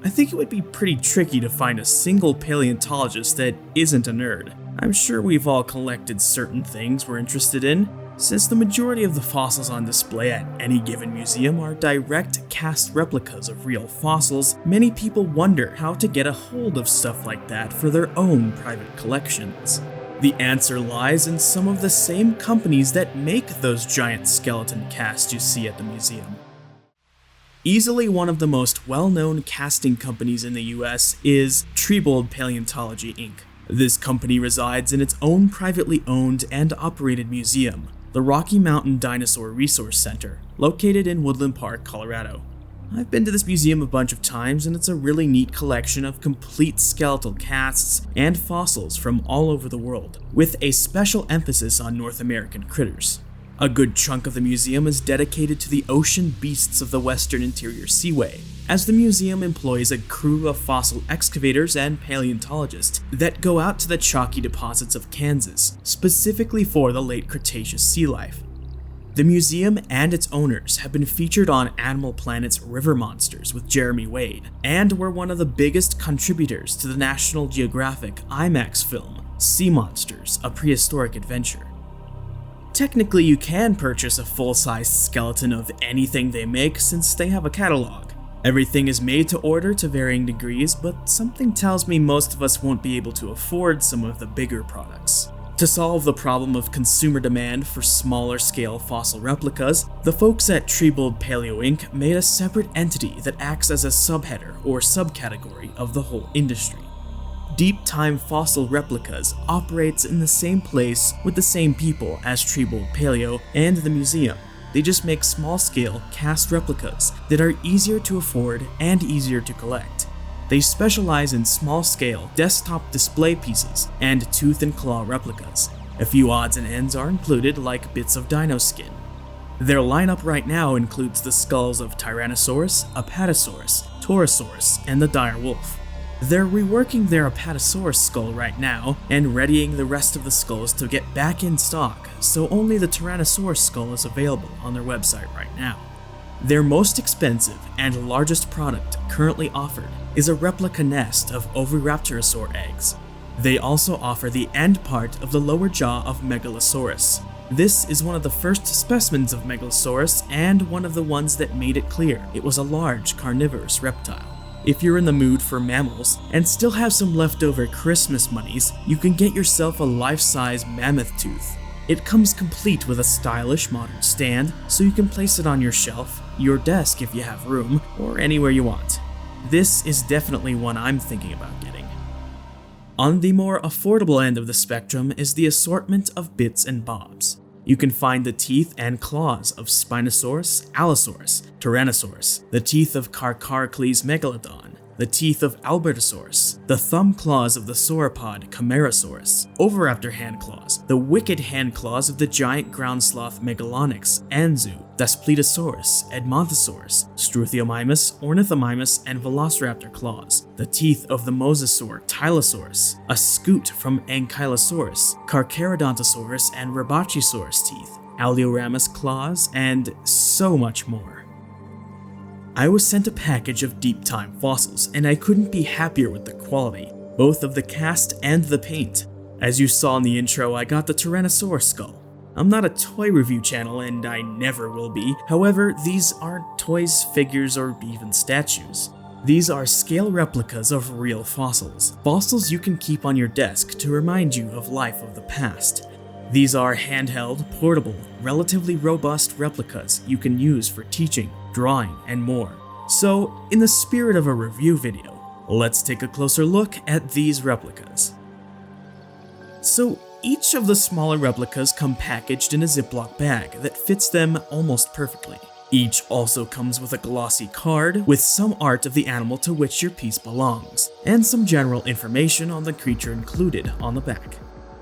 I think it would be pretty tricky to find a single paleontologist that isn't a nerd. I'm sure we've all collected certain things we're interested in. Since the majority of the fossils on display at any given museum are direct cast replicas of real fossils, many people wonder how to get a hold of stuff like that for their own private collections. The answer lies in some of the same companies that make those giant skeleton casts you see at the museum. Easily one of the most well-known casting companies in the US is Paleontology Inc. This company resides in its own privately owned and operated museum, the Rocky Mountain Dinosaur Resource Center, located in Woodland Park, Colorado. I've been to this museum a bunch of times, and it's a really neat collection of complete skeletal casts and fossils from all over the world, with a special emphasis on North American critters. A good chunk of the museum is dedicated to the ocean beasts of the Western Interior Seaway, as the museum employs a crew of fossil excavators and paleontologists that go out to the chalky deposits of Kansas, specifically for the late Cretaceous sea life. The museum and its owners have been featured on Animal Planet's River Monsters with Jeremy Wade, and were one of the biggest contributors to the National Geographic IMAX film, Sea Monsters: A Prehistoric Adventure. Technically, you can purchase a full-sized skeleton of anything they make since they have a catalog. Everything is made to order to varying degrees, but something tells me most of us won't be able to afford some of the bigger products. To solve the problem of consumer demand for smaller-scale fossil replicas, the folks at Treebold Paleo Inc. made a separate entity that acts as a subheader or subcategory of the whole industry. Deep Time Fossil Replicas operates in the same place with the same people as Treebold Paleo and the museum. They just make small-scale cast replicas that are easier to afford and easier to collect. They specialize in small-scale desktop display pieces and tooth and claw replicas. A few odds and ends are included, like bits of dino skin. Their lineup right now includes the skulls of Tyrannosaurus, Apatosaurus, Torosaurus, and the dire wolf. They're reworking their Apatosaurus skull right now and readying the rest of the skulls to get back in stock, so only the Tyrannosaurus skull is available on their website right now. Their most expensive and largest product currently offered is a replica nest of Oviraptorosaur eggs. They also offer the end part of the lower jaw of Megalosaurus. This is one of the first specimens of Megalosaurus and one of the ones that made it clear it was a large carnivorous reptile. If you're in the mood for mammals and still have some leftover Christmas monies, you can get yourself a life-size mammoth tooth. It comes complete with a stylish modern stand, so you can place it on your shelf, your desk if you have room, or anywhere you want. This is definitely one I'm thinking about getting. On the more affordable end of the spectrum is the assortment of bits and bobs. You can find the teeth and claws of Spinosaurus, Allosaurus, Tyrannosaurus, the teeth of Carcharocles megalodon, the teeth of Albertosaurus, the thumb claws of the sauropod Camarasaurus, Oviraptor hand claws, the wicked hand claws of the giant ground sloth Megalonyx, Anzu, Daspletosaurus, Edmontosaurus, Struthiomimus, Ornithomimus, and Velociraptor claws, the teeth of the Mosasaur Tylosaurus, a scoot from Ankylosaurus, Carcharodontosaurus and Rabachisaurus teeth, Alioramus claws, and so much more. I was sent a package of deep time fossils, and I couldn't be happier with the quality, both of the cast and the paint. As you saw in the intro, I got the Tyrannosaurus skull. I'm not a toy review channel, and I never will be. However, these aren't toys, figures, or even statues. These are scale replicas of real fossils. Fossils you can keep on your desk to remind you of life of the past. These are handheld, portable, relatively robust replicas you can use for teaching, drawing, and more. So, in the spirit of a review video, let's take a closer look at these replicas. So, each of the smaller replicas come packaged in a Ziploc bag that fits them almost perfectly. Each also comes with a glossy card with some art of the animal to which your piece belongs, and some general information on the creature included on the back.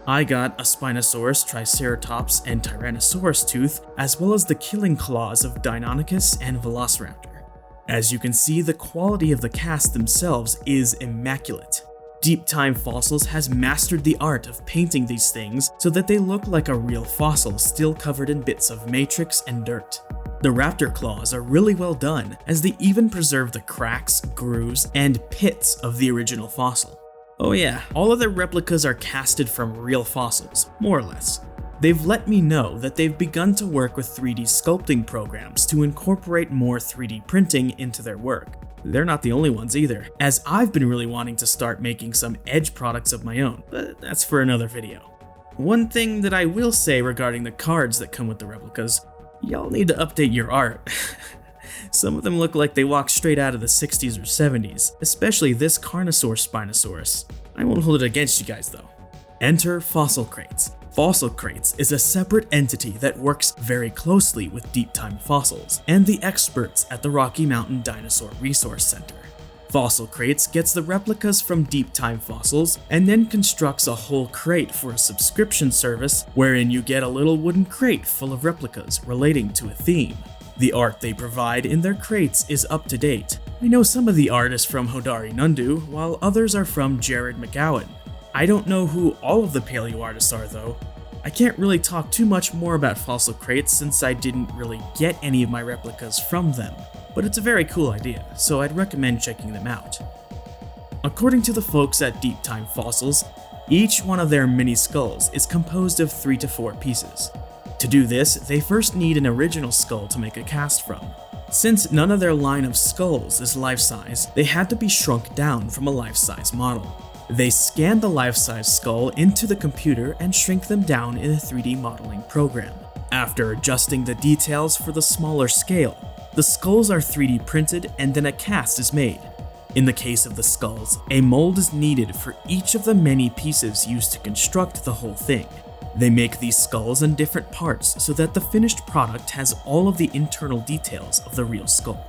I got a Spinosaurus, Triceratops, and Tyrannosaurus tooth, as well as the killing claws of Deinonychus and Velociraptor. As you can see, the quality of the cast themselves is immaculate. Deep Time Fossils has mastered the art of painting these things so that they look like a real fossil still covered in bits of matrix and dirt. The raptor claws are really well done, as they even preserve the cracks, grooves, and pits of the original fossil. Oh yeah, all of their replicas are casted from real fossils, more or less. They've let me know that they've begun to work with 3D sculpting programs to incorporate more 3D printing into their work. They're not the only ones either, as I've been really wanting to start making some edge products of my own, but that's for another video. One thing that I will say regarding the cards that come with the replicas, y'all need to update your art. Some of them look like they walked straight out of the 60s or 70s, especially this Carnosaur Spinosaurus. I won't hold it against you guys though. Enter Fossil Crates. Fossil Crates is a separate entity that works very closely with Deep Time Fossils and the experts at the Rocky Mountain Dinosaur Resource Center. Fossil Crates gets the replicas from Deep Time Fossils and then constructs a whole crate for a subscription service wherein you get a little wooden crate full of replicas relating to a theme. The art they provide in their crates is up to date. I know some of the art is from Hodari Nundu, while others are from Jared McGowan. I don't know who all of the paleo artists are though. I can't really talk too much more about Fossil Crates since I didn't really get any of my replicas from them, but it's a very cool idea, so I'd recommend checking them out. According to the folks at Deep Time Fossils, each one of their mini skulls is composed of 3 to 4 pieces. To do this, they first need an original skull to make a cast from. Since none of their line of skulls is life-size, they had to be shrunk down from a life-size model. They scan the life-size skull into the computer and shrink them down in a 3D modeling program. After adjusting the details for the smaller scale, the skulls are 3D printed and then a cast is made. In the case of the skulls, a mold is needed for each of the many pieces used to construct the whole thing. They make these skulls in different parts so that the finished product has all of the internal details of the real skull.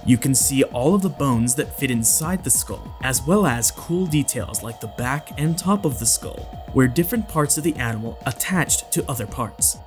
You can see all of the bones that fit inside the skull, as well as cool details like the back and top of the skull, where different parts of the animal attached to other parts.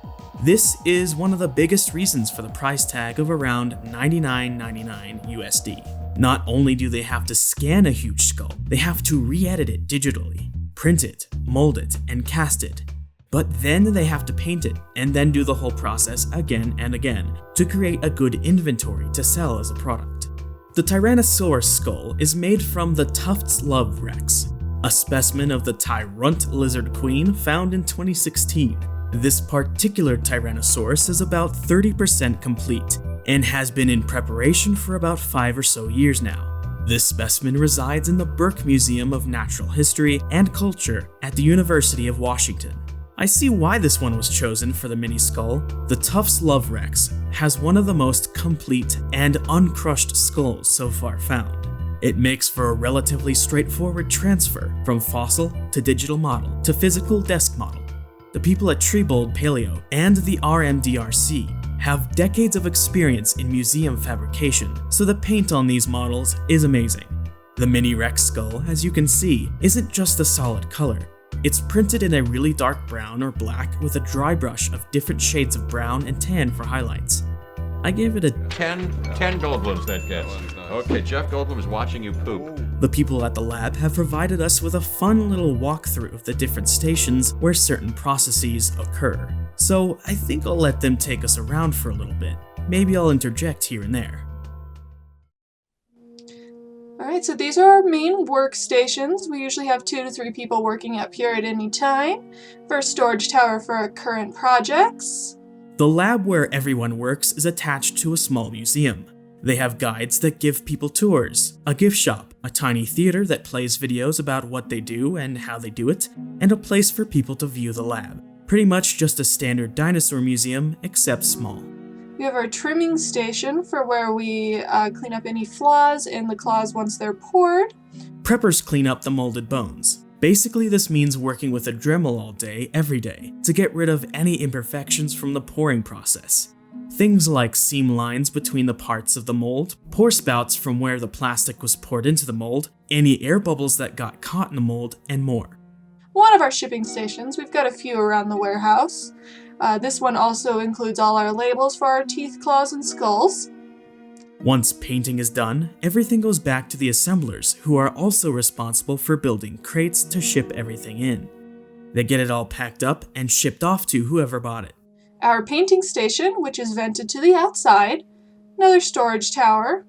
This is one of the biggest reasons for the price tag of around $99.99 USD. Not only do they have to scan a huge skull, they have to re-edit it digitally, print it, mold it, and cast it. But then they have to paint it, and then do the whole process again and again to create a good inventory to sell as a product. The Tyrannosaurus skull is made from the Tufts Love Rex, a specimen of the Tyrunt lizard queen found in 2016. This particular Tyrannosaurus is about 30% complete, and has been in preparation for about 5 or so years now. This specimen resides in the Burke Museum of Natural History and Culture at the University of Washington. I see why this one was chosen for the mini skull. The Tufts Love Rex has one of the most complete and uncrushed skulls so far found. It makes for a relatively straightforward transfer from fossil to digital model to physical desk model. The people at Treebold Paleo and the RMDRC have decades of experience in museum fabrication, so the paint on these models is amazing. The mini Rex skull, as you can see, isn't just a solid color. It's printed in a really dark brown or black with a dry brush of different shades of brown and tan for highlights. I gave it a 10 Goldblums that gets. Okay, Jeff Goldblum is watching you poop. The people at the lab have provided us with a fun little walkthrough of the different stations where certain processes occur. So I think I'll let them take us around for a little bit. Maybe I'll interject here and there. Alright, so these are our main workstations. We usually have 2 to 3 people working up here at any time. For a storage tower for our current projects. The lab where everyone works is attached to a small museum. They have guides that give people tours, a gift shop, a tiny theater that plays videos about what they do and how they do it, and a place for people to view the lab. Pretty much just a standard dinosaur museum, except small. We have our trimming station for where we clean up any flaws in the claws once they're poured. Preppers clean up the molded bones. Basically, this means working with a Dremel all day, every day, to get rid of any imperfections from the pouring process. Things like seam lines between the parts of the mold, pour spouts from where the plastic was poured into the mold, any air bubbles that got caught in the mold, and more. One of our shipping stations, we've got a few around the warehouse. This one also includes all our labels for our teeth, claws, and skulls. Once painting is done, everything goes back to the assemblers, who are also responsible for building crates to ship everything in. They get it all packed up and shipped off to whoever bought it. Our painting station, which is vented to the outside. Another storage tower.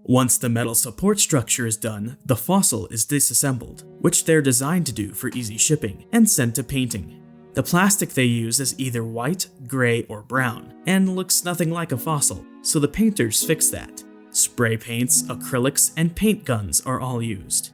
Once the metal support structure is done, the fossil is disassembled, which they're designed to do for easy shipping, and sent to painting. The plastic they use is either white, gray, or brown, and looks nothing like a fossil, so the painters fix that. Spray paints, acrylics, and paint guns are all used.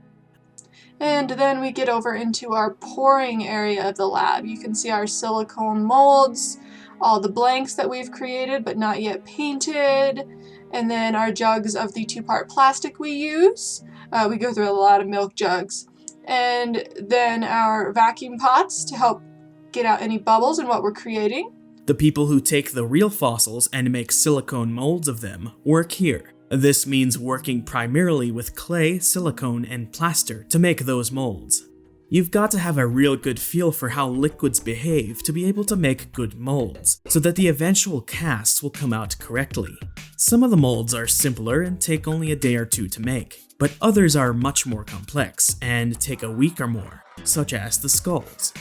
And then we get over into our pouring area of the lab. You can see our silicone molds, all the blanks that we've created but not yet painted, and then our jugs of the 2-part plastic we use. We go through a lot of milk jugs. And then our vacuum pots to help get out any bubbles in what we're creating. The people who take the real fossils and make silicone molds of them work here. This means working primarily with clay, silicone, and plaster to make those molds. You've got to have a real good feel for how liquids behave to be able to make good molds, so that the eventual casts will come out correctly. Some of the molds are simpler and take only a day or two to make, but others are much more complex and take a week or more, such as the skulls.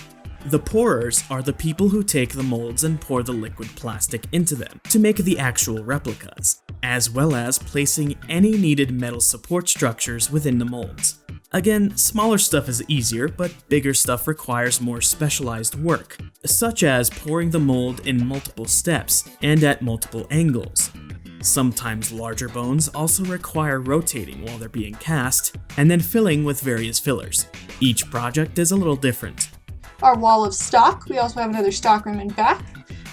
The pourers are the people who take the molds and pour the liquid plastic into them to make the actual replicas, as well as placing any needed metal support structures within the molds. Again, smaller stuff is easier, but bigger stuff requires more specialized work, such as pouring the mold in multiple steps and at multiple angles. Sometimes larger bones also require rotating while they're being cast, and then filling with various fillers. Each project is a little different. Our wall of stock. We also have another stock room in back.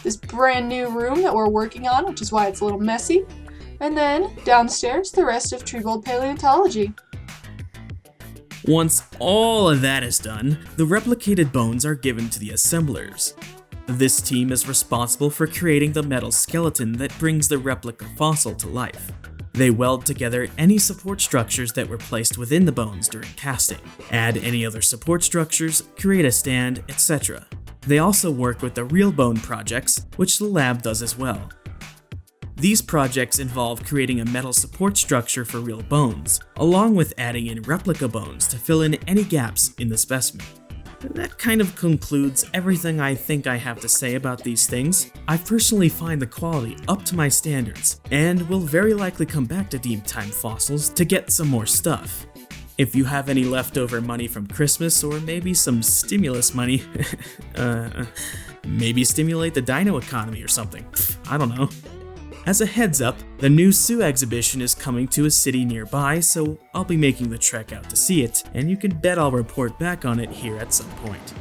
This brand new room that we're working on, which is why it's a little messy. And then downstairs, the rest of Tregold Paleontology. Once all of that is done, the replicated bones are given to the assemblers. This team is responsible for creating the metal skeleton that brings the replica fossil to life. They weld together any support structures that were placed within the bones during casting, add any other support structures, create a stand, etc. They also work with the real bone projects, which the lab does as well. These projects involve creating a metal support structure for real bones, along with adding in replica bones to fill in any gaps in the specimen. That kind of concludes everything I think I have to say about these things. I personally find the quality up to my standards, and will very likely come back to Deep Time Fossils to get some more stuff. If you have any leftover money from Christmas, or maybe some stimulus money, maybe stimulate the dino economy or something, I don't know. As a heads up, the new Sioux exhibition is coming to a city nearby, so I'll be making the trek out to see it, and you can bet I'll report back on it here at some point.